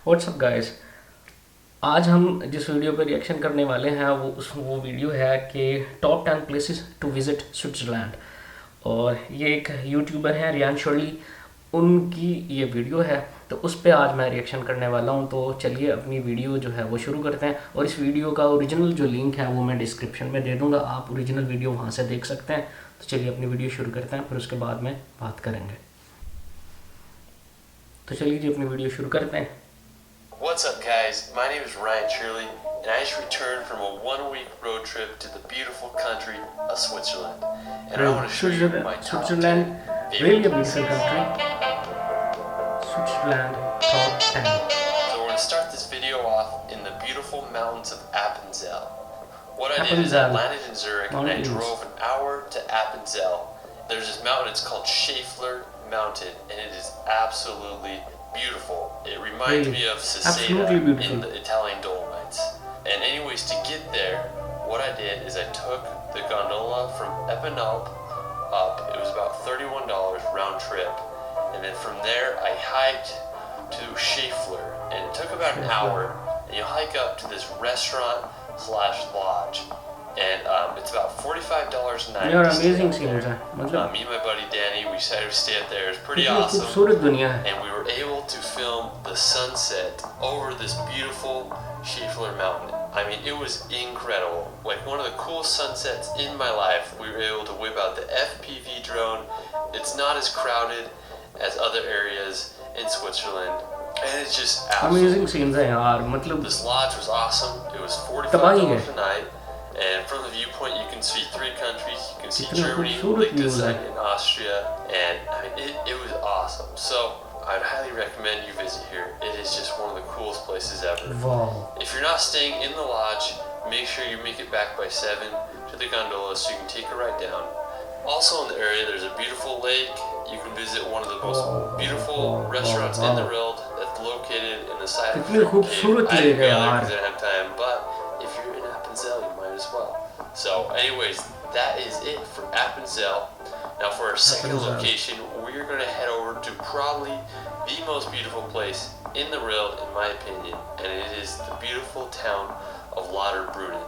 WhatsApp guys, आज हम जिस वीडियो पर रिएक्शन करने वाले हैं वो वीडियो है कि top 10 places to visit Switzerland. और ये एक यूट्यूबर हैं रियान शर्ली, उनकी ये वीडियो है, तो उस पर आज मैं रिएक्शन करने वाला हूँ। तो चलिए अपनी वीडियो जो है वो शुरू करते हैं। और इस वीडियो का ओरिजिनल जो लिंक है वो मैं डिस्क्रिप्शन में दे दूँगा, आप ओरिजिनल वीडियो वहाँ से देख सकते हैं। तो चलिए अपनी वीडियो शुरू करते हैं, फिर उसके बाद में बात करेंगे। तो चलिए जी अपनी वीडियो शुरू करते हैं। What's up guys, my name is Ryan Shirley and I just returned from a 1-week road trip to the beautiful country of Switzerland. And I want to show you my top 10 favorite really a beautiful country. Switzerland top 10. So we're going to start this video off in the beautiful mountains of Appenzell. What I did is I landed in Zurich and I drove an hour to Appenzell. There's this mountain, it's called Schäfler Mountain, and it is absolutely beautiful. It reminds me of Siceda in the Italian Dolomites. And anyways, to get there, what I did is I took the gondola from Eppenalp up. It was about $31 round trip. And then from there, I hiked to Schäfler. And it took about an hour. And you hike up to this restaurant/lodge. And it's about $45 a night. They are amazing scenes. Me and my buddy Danny, we decided to stay up there. It was pretty awesome. And we were able to film the sunset over this beautiful Schäfler Mountain. I mean, it was incredible. Like one of the coolest sunsets in my life. We were able to whip out the FPV drone. It's not as crowded as other areas in Switzerland. And it's just amazing scenes. This lodge was awesome. It was $45 a night. And from the viewpoint, you can see 3 countries. You can see Germany, Liechtenstein, and Austria. And I mean, it was awesome. So I'd highly recommend you visit here. It is just one of the coolest places ever. Wow. If you're not staying in the lodge, make sure you make it back by 7 to the gondola so you can take a ride down. Also in the area, there's a beautiful lake. You can visit one of the most beautiful restaurants in the world that's located in the side of the cave. I didn't realize because I didn't have time, but if you're in Appenzell, you might as well. So anyways, that is it for Appenzell. Now for our second location, we're going to head over to probably the most beautiful place in the world, in my opinion, and it is the beautiful town of Lauterbrunnen.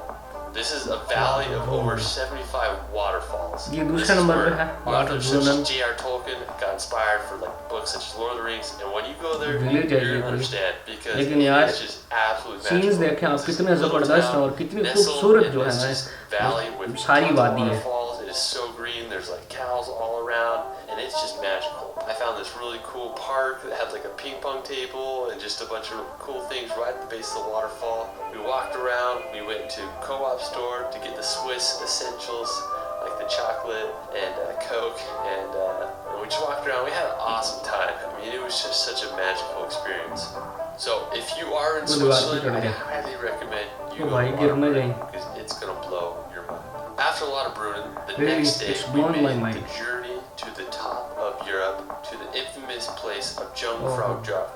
This is a valley of over 75 waterfalls. This is where authors such as J.R. Tolkien got inspired for like books such as Lord of the Rings, and when you go there, you're going to understand because it is just absolutely magical. This is a little town nestled in this just valley with tons of waterfalls. It is so green, there's like cows all around, and it's just magical. I found this really cool park that had like a ping pong table and just a bunch of cool things right at the base of the waterfall. We walked around, we went to Co-op store to get the Swiss essentials like the chocolate and Coke, and we just walked around. We had an awesome time. I mean, it was just such a magical experience. So if you are in Switzerland, I highly recommend you go to Lauterbrunnen because it's going to blow your mind. After Lauterbrunnen, the next day we made the journey to the top of Europe to the infamous place of Jungfraujoch.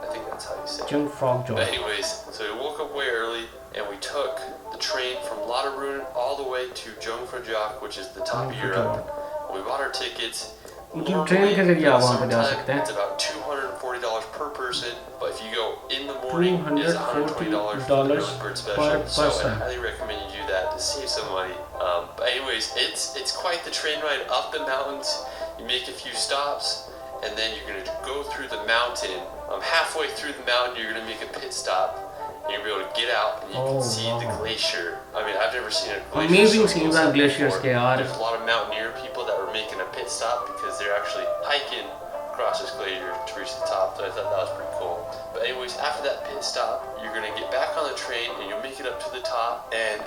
I think that's how you say it. Jungfraujoch. But anyways, so we woke up way early and we took the train from Lauterbrunnen all the way to Jungfraujoch, which is the top of Europe. We bought our tickets. Normally, it's about $240 per person, but if you go in the morning, it's $120 for the early bird special. So I highly recommend you do that to save some money. But anyways, it's quite the train ride up the mountains. You make a few stops, and then you're going to go through the mountain. Halfway through the mountain, you're going to make a pit stop. And you'll be able to get out and you can see the glacier. I mean, I've never seen a glacier. Amazing scenes on glaciers. There's a lot of mountaineer people that were making a pit stop because they're actually hiking across this glacier to reach the top. So I thought that was pretty cool. But anyways, after that pit stop, you're going to get back on the train and you'll make it up to the top. And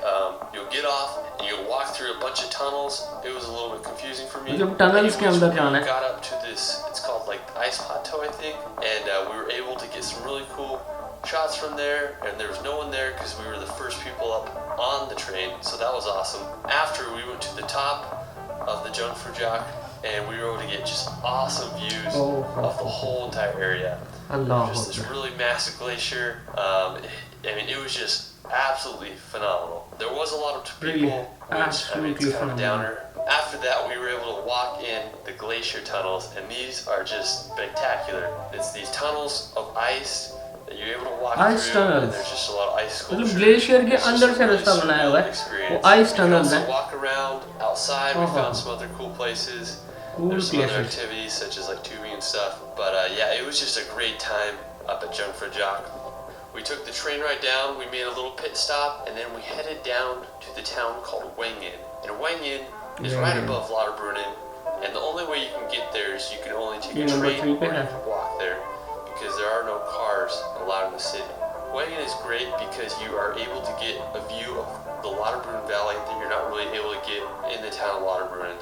you'll get off and you'll walk through a bunch of tunnels. It was a little bit confusing for me. Anyways, we got up to this, it's called like the Ice Plateau, I think. And we were able to get some really cool shots from there, and there was no one there because we were the first people up on the train, so that was awesome. After, we went to the top of the Jungfraujoch, and we were able to get just awesome views of the whole entire area. Just this really massive glacier. I mean, it was just absolutely phenomenal. There was a lot of people, which I mean, it's kind of a downer. After that, we were able to walk in the glacier tunnels, and these are just spectacular. It's these tunnels of ice that you're able to walk Ice through, and tunnels. there's just a lot of ice मतलब sculpture. Glacier के It's just अंदर a से really रास्ता बनाया हुआ surreal है, वो experience. Ice You can tunnel also है. walk around outside. We found some other cool places. Cool There's some other places. activities such as like tubing and stuff. But yeah, it was just a great time up at Jungfraujoch. We took the train ride down, we made a little pit stop, and then we headed down to the town called Wengen. And Wengen is right above Lauterbrunnen, and the only way you can get there is you can only take a train or you can walk there, because there are no cars allowed in the city. Wengen is great because you are able to get a view of the Lauterbrunnen Valley that you're not really able to get in the town of Lauterbrunnen.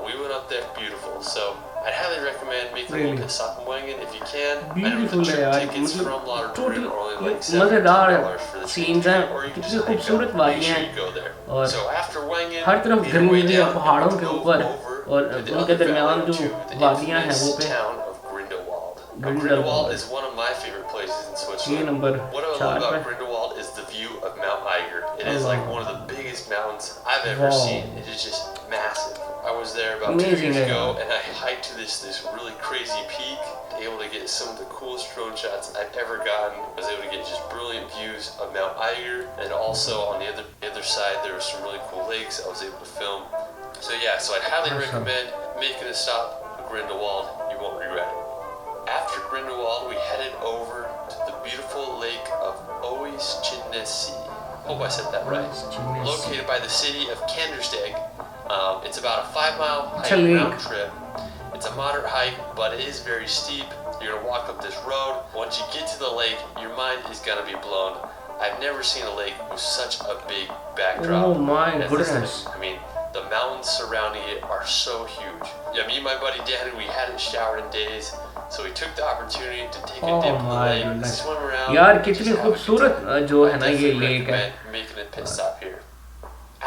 We went up there, beautiful. So I'd highly recommend making a little pit stop in Wengen if you can. Beautiful है यार, Tickets from मतलब Lauterbrunnen are only like मज़ेदार $7 for the scenes हैं, or you can कितनी just खूबसूरत make वादियाँ sure हैं, you go there. और So after Wengen, हर तरफ made our way ग्रीनरी है down पहाड़ों and के drove ऊपर, over और to the उनके other दरमियान valley जो to the वादियाँ हैं वो infamous पे town of Grindelwald. Now, Grindelwald. Grindelwald is one of my favorite places in ये Switzerland. Number What I 4 love पे. about Grindelwald is the view of Mount Eiger. It is like one of the biggest mountains I've ever Wow. seen. It is just massive. I was there about 2 Amazing, years ago, yeah. and I hiked to this really crazy peak, able to get some of the coolest drone shots I've ever gotten. I was able to get just brilliant views of Mount Eiger, and also on the other side there were some really cool lakes I was able to film. So yeah, so I'd highly Awesome. recommend making a stop at Grindelwald. You won't regret it. After Grindelwald, we headed over to the beautiful lake of Oostchinnessee. Hope I said that right. Oostchinnessee. Located by the city of Kandersteg. It's about a 5-mile It's a hike lake. round trip. It's a moderate hike, but it is very steep. You're gonna walk up this road. Once you get to the lake, your mind is gonna be blown. I've never seen a lake with such a big backdrop. Oh my as this goodness. lake. I mean, the mountains surrounding it are so huge. Yeah, me and my buddy Danny, we hadn't showered in days, so we took the opportunity to take a Oh dip in the my lake, goodness. swim around. यार and कितनी just have a good खूबसूरत time. जो I है ना ये definitely lake है. recommend making a pit stop here.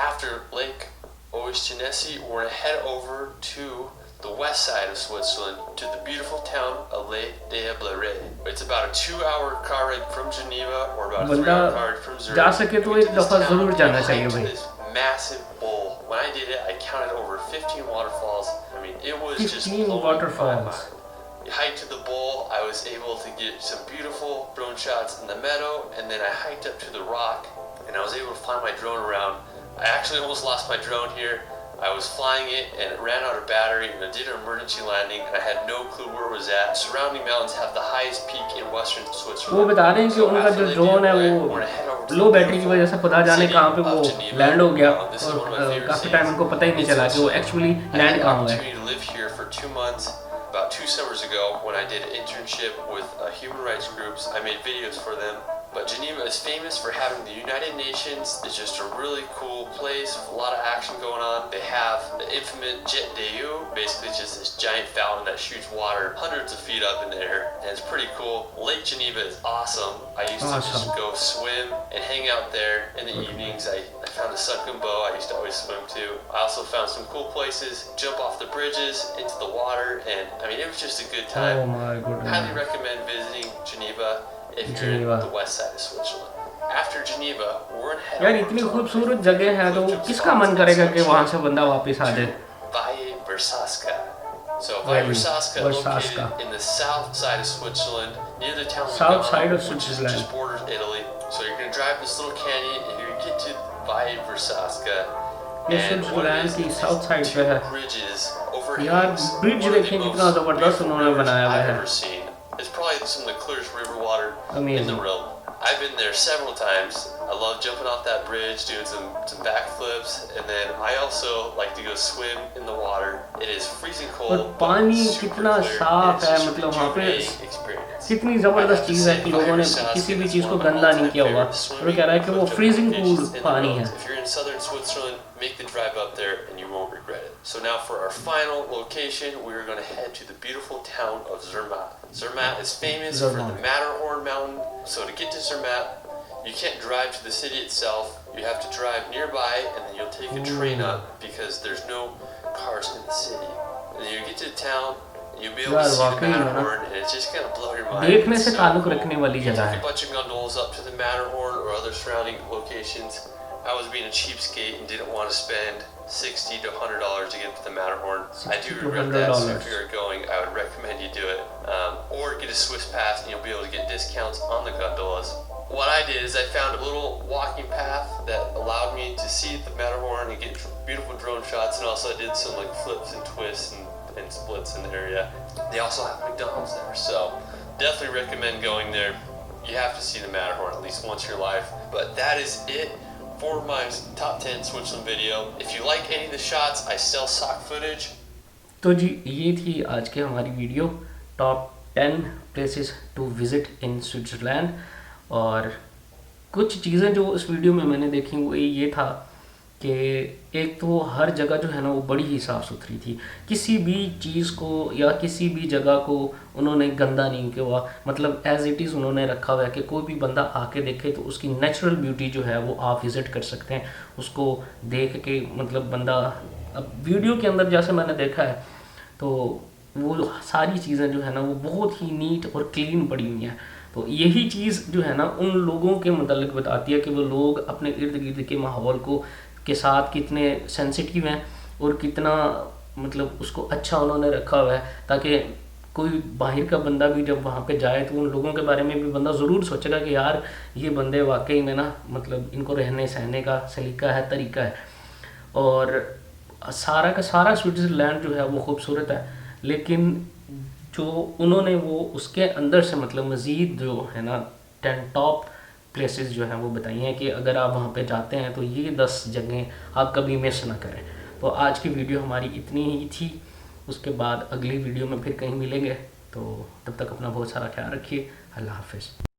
After Lake Oostchinnessee, we're gonna head over to the west side of Switzerland to the beautiful town of Les Diablerets. It's about a 2-hour car ride from Geneva or about a 3-hour car ride from Zurich. जा सके तो एक दफा जरूर जाना चाहिए भाई. This massive bowl. When I did it, I counted over 15 waterfalls. I mean, it was just 15 blowing waterfalls. my mind. We hiked to the bowl. I was able to get some beautiful drone shots in the meadow, and then I hiked up to the rock, and I was able to fly my drone around. I actually almost lost my drone here. I was flying it and it ran out of battery, and I did an emergency landing and I had no clue where it was at. Surrounding mountains have the highest peak in western Switzerland. वो बता रहे हैं कि उनका जो drone है वो लो battery की वजह से खुदा जाने कहाँ पे वो लैंड हो गया, और काफी टाइम उनको पता ही नहीं चला कि वो एक्चुअली लैंड कहाँ हुआ है. I had the opportunity to live here for 2 months. About 2 summers ago, when I did an internship with human rights groups, I made videos for them. But Geneva is famous for having the United Nations. It's just a really cool place with a lot of action going on. They have the infamous Jet d'Eau, basically just this giant fountain that shoots water hundreds of feet up in the air, and it's pretty cool. Lake Geneva is awesome. I used to just go swim and hang out there in the evenings. I found a sunken bow I used to always swim to. I also found some cool places, jump off the bridges into the water, and I mean, it was just a good time. Oh my goodness. Highly recommend visiting Geneva if you're in the west side of Switzerland. After Geneva, we're in head यार इतनी खूबसूरत जगह है तो किसका मन करेगा कि वहाँ से बंदा वापस आ जाए. Valle Versaska. So Valle Versaska, located in the south side of Switzerland, near the town South side of which Switzerland. just borders Italy. So you're gonna drive this little canyon and you're gonna get to Valle Versaska. ये Switzerland की south side पे है. Bridges, यार overhangs, bridge one of the देखें most कितना जबरदस्त beautiful उन्होंने rivers बनाया हुआ I've है. ever seen. It's probably some of the clearest river water in Amazing. the world. I've been there several times. I love jumping off that bridge, doing some backflips, and then I also like to go swim in the water. It is freezing cold, और पानी but super कितना clear. साफ It's है, just a मतलब वहाँ पे rejuvenating experience. कितनी जबरदस्त चीज़ है कि लोगों ने किसी भी चीज़ को गंदा नहीं किया हुआ. और कह रहा है कि वो फ्रीजिंग कूल पानी है. If you're in southern Switzerland, make the drive up there and you won't regret it. So now for our final location, we are going to head to the beautiful town of Zermatt. Zermatt is famous for the Matterhorn mountain. So to get to Zermatt, you can't drive to the city itself. You have to drive nearby and then you'll take a train up because there's no cars in the city. And then you get to the town, you'll be able to see the Matterhorn, and it's just going to blow your mind. देखने से It's so ताल्लुक cool. रखने वाली You जगह take है. a bunch of gondolas up to the Matterhorn or other surrounding locations. I was being a cheapskate and didn't want to spend $60 to $100 to get to the Matterhorn. I do 60 to regret that, so $100. if you're going, I would recommend you do it. Or get a Swiss pass and you'll be able to get discounts on the gondolas. What I did is I found a little walking path that allowed me to see the Matterhorn and get beautiful drone shots, and also I did some like flips and twists and splits in the area. They also have McDonald's there, so definitely recommend going there. You have to see the Matterhorn at least once in your life. But that is it for my top 10 Switzerland video. If you like any of the shots, I sell stock footage. तो जी ये थी आज की हमारी video top 10 places to visit in Switzerland. और कुछ चीज़ें जो उस वीडियो में मैंने देखी वो ये था कि एक तो हर जगह जो है ना वो बड़ी ही साफ़ सुथरी थी। किसी भी चीज़ को या किसी भी जगह को उन्होंने गंदा नहीं किया, मतलब एज़ इट इज़ उन्होंने रखा हुआ है कि कोई भी बंदा आके देखे तो उसकी नेचुरल ब्यूटी जो है वो आप विज़िट कर सकते हैं। उसको देख के मतलब बंदा, अब वीडियो के अंदर जैसे मैंने देखा है तो वो सारी चीज़ें जो है ना वो बहुत ही नीट और क्लीन पड़ी हुई हैं। तो यही चीज़ जो है ना उन लोगों के मतलब बताती है कि वो लोग अपने इर्द गिर्द के माहौल को के साथ कितने सेंसिटिव हैं और कितना मतलब उसको अच्छा उन्होंने रखा हुआ है, ताकि कोई बाहर का बंदा भी जब वहाँ पे जाए तो उन लोगों के बारे में भी बंदा ज़रूर सोचेगा कि यार ये बंदे वाकई में ना मतलब इनको रहने सहने का सलीका है, तरीका है। और सारा का सारा स्विट्ज़रलैंड जो है वो खूबसूरत है, लेकिन जो उन्होंने वो उसके अंदर से मतलब मज़ीद जो है ना 10 टॉप प्लेसेस जो हैं वो बताई हैं कि अगर आप वहाँ पे जाते हैं तो ये 10 जगह आप कभी मिस ना करें। तो आज की वीडियो हमारी इतनी ही थी, उसके बाद अगली वीडियो में फिर कहीं मिलेंगे। तो तब तक अपना बहुत सारा ख्याल रखिए। अल्लाह हाफ़िज़।